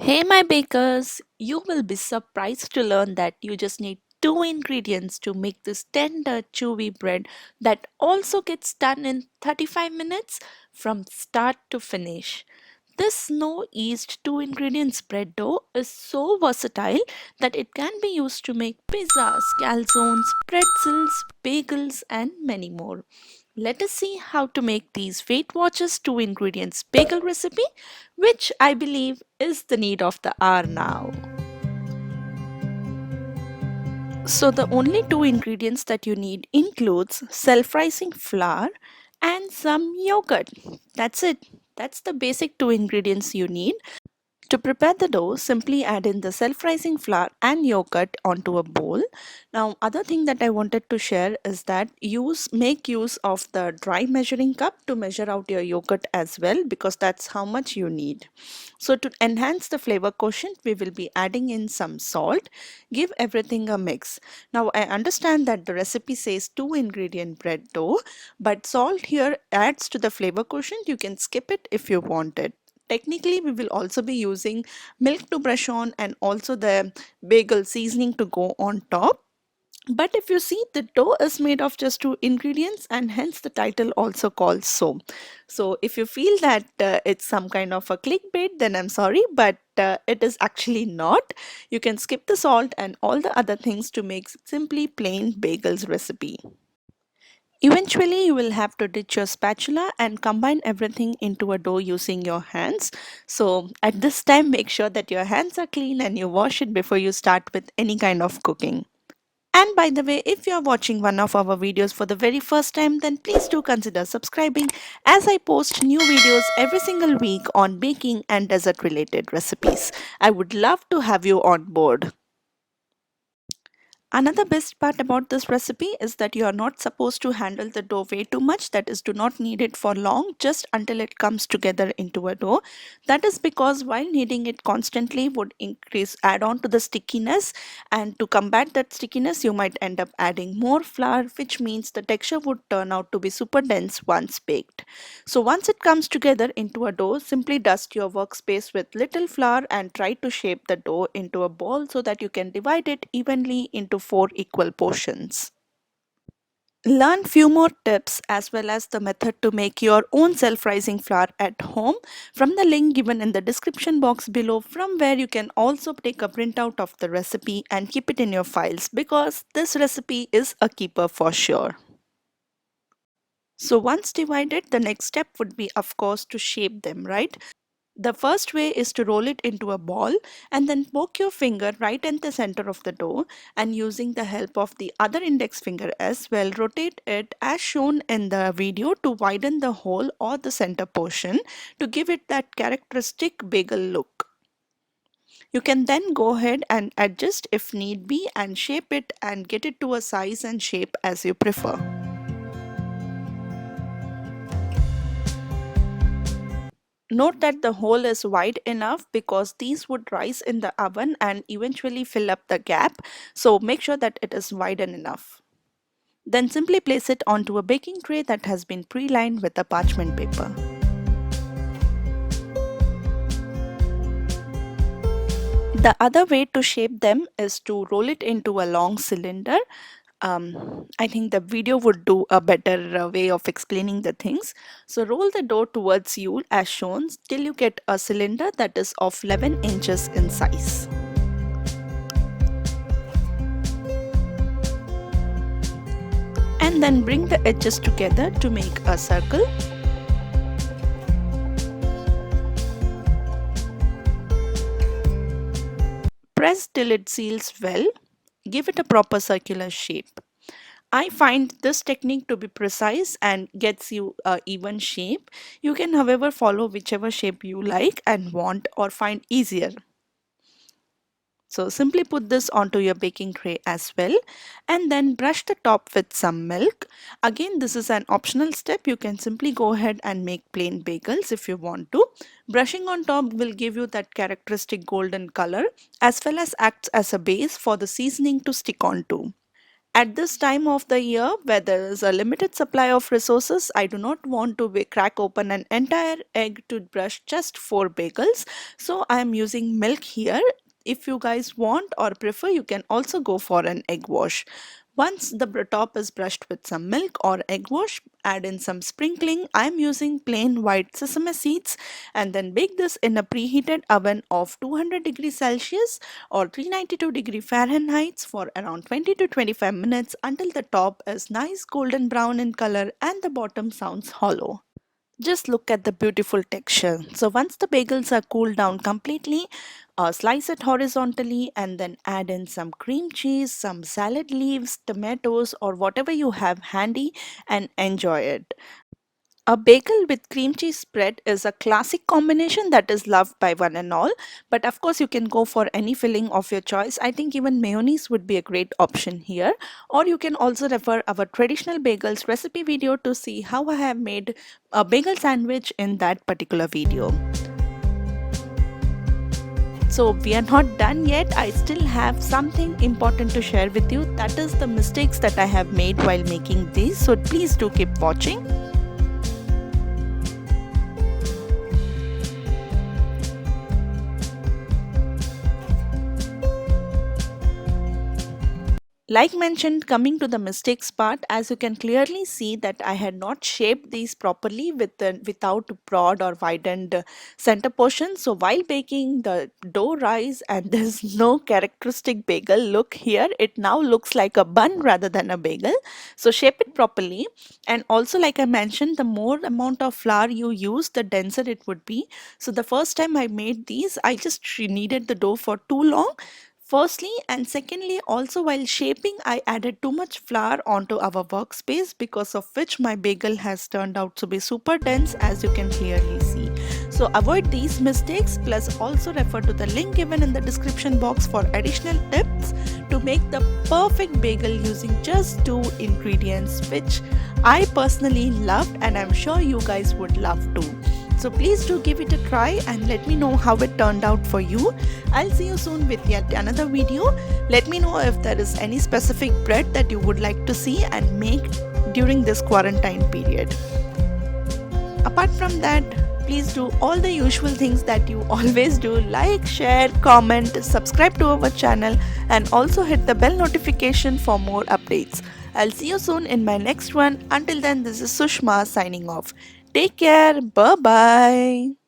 Hey, my bakers! You will be surprised to learn that you just need two ingredients to make this tender, chewy bread that also gets done in 35 minutes from start to finish. This no yeast two ingredients bread dough is so versatile that it can be used to make pizzas, calzones, pretzels, bagels, and many more. Let us see how to make these Weight Watchers two ingredients bagel recipe, which I believe is the need of the hour now. So the only two ingredients that you need includes self-rising flour and some yogurt. That's it. That's the basic two ingredients you need. To prepare the dough, simply add in the self-rising flour and yogurt onto a bowl. Now, other thing that I wanted to share is that make use of the dry measuring cup to measure out your yogurt as well, because that's how much you need. So to enhance the flavor quotient, we will be adding in some salt. Give everything a mix. Now, I understand that the recipe says two ingredient bread dough, but salt here adds to the flavor quotient. You can skip it if you want it. Technically, we will also be using milk to brush on and also the bagel seasoning to go on top. But if you see, the dough is made of just two ingredients, and hence the title also calls so. So if you feel that it's some kind of a clickbait, then I'm sorry, but it is actually not. You can skip the salt and all the other things to make simply plain bagels recipe. Eventually, you will have to ditch your spatula and combine everything into a dough using your hands. So, at this time, make sure that your hands are clean and you wash it before you start with any kind of cooking. And by the way, if you are watching one of our videos for the very first time, then please do consider subscribing as I post new videos every single week on baking and dessert related recipes. I would love to have you on board. Another best part about this recipe is that you are not supposed to handle the dough way too much. That is, do not knead it for long, just until it comes together into a dough. That is because while kneading it constantly would add on to the stickiness, and to combat that stickiness, you might end up adding more flour, which means the texture would turn out to be super dense once baked. So once it comes together into a dough, simply dust your workspace with little flour and try to shape the dough into a ball so that you can divide it evenly into four equal portions. Learn few more tips as well as the method to make your own self-rising flour at home from the link given in the description box below, from where you can also take a printout of the recipe and keep it in your files, because this recipe is a keeper for sure. So once divided, the next step would be, of course, to shape them, right? The first way is to roll it into a ball and then poke your finger right in the center of the dough, and using the help of the other index finger as well, rotate it as shown in the video to widen the hole or the center portion to give it that characteristic bagel look. You can then go ahead and adjust if need be and shape it and get it to a size and shape as you prefer. Note that the hole is wide enough because these would rise in the oven and eventually fill up the gap, so make sure that it is widen enough. Then simply place it onto a baking tray that has been pre-lined with a parchment paper. The other way to shape them is to roll it into a long cylinder. I think the video would do a better way of explaining the things. So roll the dough towards you as shown till you get a cylinder that is of 11 inches in size. And then bring the edges together to make a circle. Press till it seals well. Give it a proper circular shape. I find this technique to be precise and gets you a even shape. You can, however, follow whichever shape you like and want or find easier. So simply put this onto your baking tray as well, and then brush the top with some milk. Again, this is an optional step. You can simply go ahead and make plain bagels if you want to. Brushing on top will give you that characteristic golden color as well as acts as a base for the seasoning to stick onto. At this time of the year, where there is a limited supply of resources, I do not want to crack open an entire egg to brush just 4 bagels. So I am using milk here. If you guys want or prefer, you can also go for an egg wash. Once the top is brushed with some milk or egg wash, add in some sprinkling. I am using plain white sesame seeds and then bake this in a preheated oven of 200 degrees Celsius or 392 Fahrenheit for around 20 to 25 minutes until the top is nice golden brown in color and the bottom sounds hollow. Just look at the beautiful texture. So once the bagels are cooled down completely, slice it horizontally and then add in some cream cheese, some salad leaves, tomatoes or whatever you have handy and enjoy it. A bagel with cream cheese spread is a classic combination that is loved by one and all, but of course you can go for any filling of your choice. I think even mayonnaise would be a great option here, or you can also refer our traditional bagels recipe video to see how I have made a bagel sandwich in that particular video. So we are not done yet. I still have something important to share with you, that is the mistakes that I have made while making these, so please do keep watching. Like mentioned, coming to the mistakes part, as you can clearly see that I had not shaped these properly without broad or widened center portion. So while baking, the dough rise and there's no characteristic bagel look here. It now looks like a bun rather than a bagel. So shape it properly. And also, like I mentioned, the more amount of flour you use, the denser it would be. So the first time I made these, I just kneaded the dough for too long. Firstly, and secondly, also while shaping, I added too much flour onto our workspace, because of which my bagel has turned out to be super dense, as you can clearly see. So avoid these mistakes, plus also refer to the link given in the description box for additional tips to make the perfect bagel using just 2 ingredients, which I personally loved and I'm sure you guys would love too. So please do give it a try and let me know how it turned out for you. I'll see you soon with yet another video. Let me know if there is any specific bread that you would like to see and make during this quarantine period. Apart from that, please do all the usual things that you always do: like, share, comment, subscribe to our channel and also hit the bell notification for more updates. I'll see you soon in my next one. Until then, this is Sushma signing off. Take care. Bye bye.